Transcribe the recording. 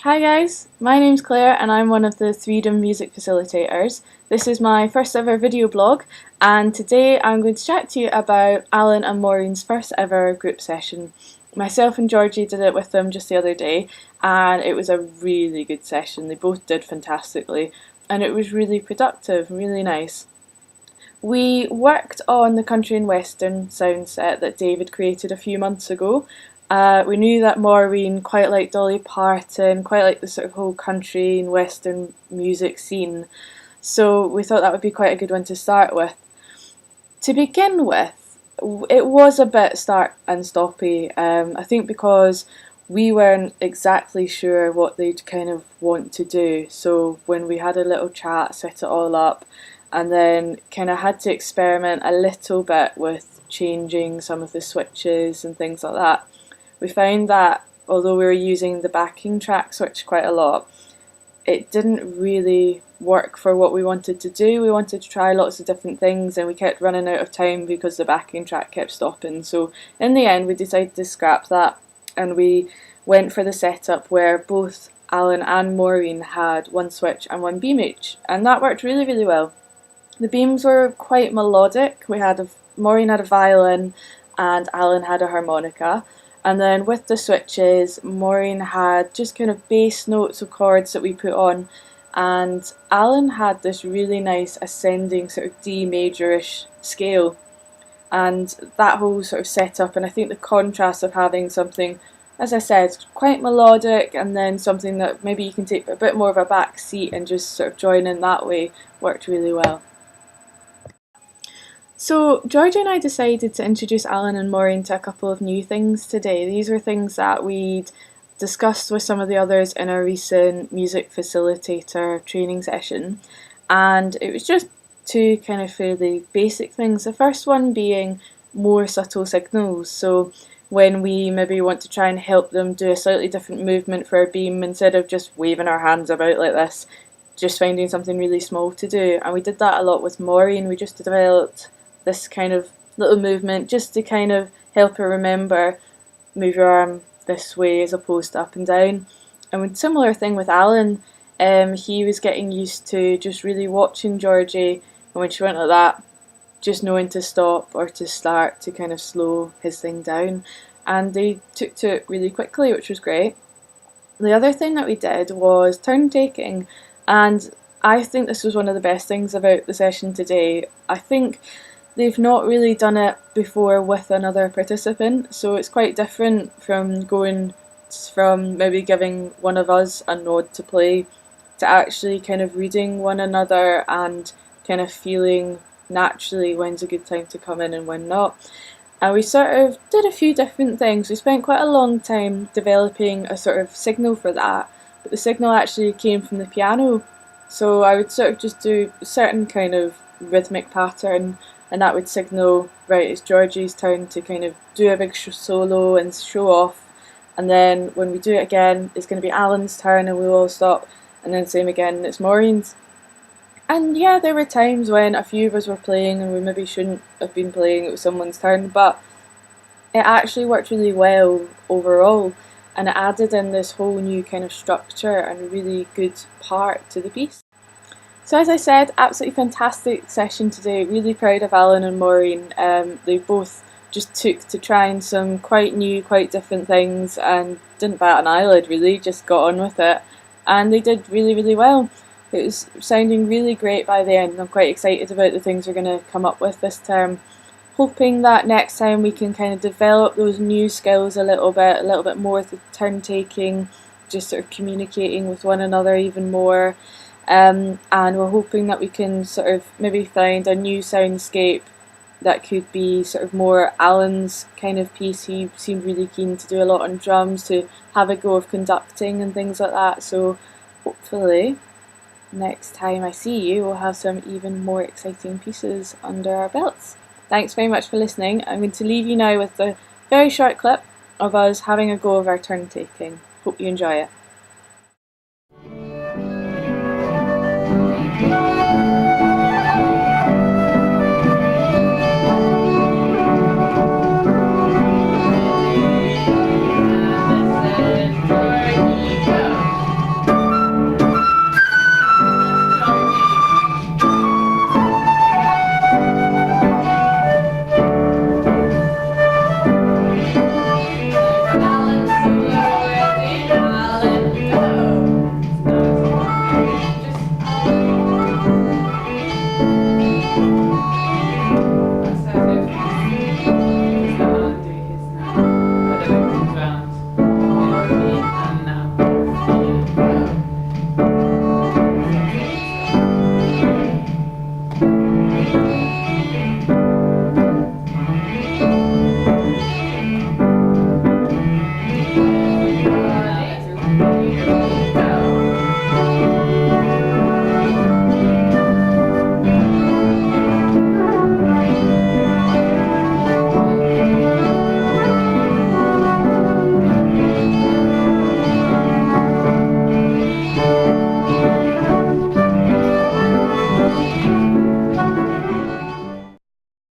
Hi guys, my name's Claire and I'm one of the Freedom Music Facilitators. This is my first ever video blog and today I'm going to chat to you about Alan and Maureen's first ever group session. Myself and Georgie did it with them just the other day and it was a really good session. They both did fantastically and it was really productive, really nice. We worked on the country and western sound set that David created a few months ago. We knew that Maureen quite liked Dolly Parton, quite liked the sort of whole country and western music scene, so we thought that would be quite a good one to start with. To begin with, it was a bit start and stoppy, I think because we weren't exactly sure what they'd kind of want to do, so when we had a little chat, set it all up, and then kind of had to experiment a little bit with changing some of the switches and things like that. We found that although we were using the backing track switch quite a lot, it didn't really work for what we wanted to do. We wanted to try lots of different things and we kept running out of time because the backing track kept stopping. So in the end we decided to scrap that and we went for the setup where both Alan and Maureen had one switch and one beam each, and that worked really, really well. The beams were quite melodic. Maureen had a violin and Alan had a harmonica. And then with the switches, Maureen had just kind of bass notes of chords that we put on, and Alan had this really nice ascending sort of D majorish scale. And that whole sort of setup, and I think the contrast of having something, as I said, quite melodic, and then something that maybe you can take a bit more of a back seat and just sort of join in that way, worked really well. So Georgie and I decided to introduce Alan and Maureen to a couple of new things today. These were things that we'd discussed with some of the others in our recent music facilitator training session, and it was just two kind of fairly basic things. The first one being more subtle signals, so when we maybe want to try and help them do a slightly different movement for a beam, instead of just waving our hands about like this, just finding something really small to do. And we did that a lot with Maureen. We just developed this kind of little movement just to kind of help her remember, move your arm this way as opposed to up and down. And a similar thing with Alan, he was getting used to just really watching Georgie, and when she went like that, just knowing to stop or to start to kind of slow his thing down. And they took to it really quickly, which was great. The other thing that we did was turn taking, and I think this was one of the best things about the session today. I think they've not really done it before with another participant, so it's quite different from going from maybe giving one of us a nod to play to actually kind of reading one another and kind of feeling naturally when's a good time to come in and when not. And we sort of did a few different things. We spent quite a long time developing a sort of signal for that, but the signal actually came from the piano. So I would sort of just do a certain kind of rhythmic pattern, and that would signal, right, it's Georgie's turn to kind of do a big solo and show off, and then when we do it again, it's going to be Alan's turn and we'll all stop, and then same again, it's Maureen's. And yeah, there were times when a few of us were playing and we maybe shouldn't have been playing, it was someone's turn, but it actually worked really well overall, and it added in this whole new kind of structure and a really good part to the piece. So as I said, absolutely fantastic session today, really proud of Alan and Maureen. They both just took to trying some quite new, quite different things and didn't bat an eyelid really, just got on with it. And they did really, really well. It was sounding really great by the end. I'm quite excited about the things we're going to come up with this term. Hoping that next time we can kind of develop those new skills a little bit more with the turn taking, just sort of communicating with one another even more. And we're hoping that we can sort of maybe find a new soundscape that could be sort of more Alan's kind of piece. He seemed really keen to do a lot on drums, to have a go of conducting and things like that. So hopefully next time I see you we'll have some even more exciting pieces under our belts. Thanks very much for listening. I'm going to leave you now with a very short clip of us having a go of our turn taking. Hope you enjoy it.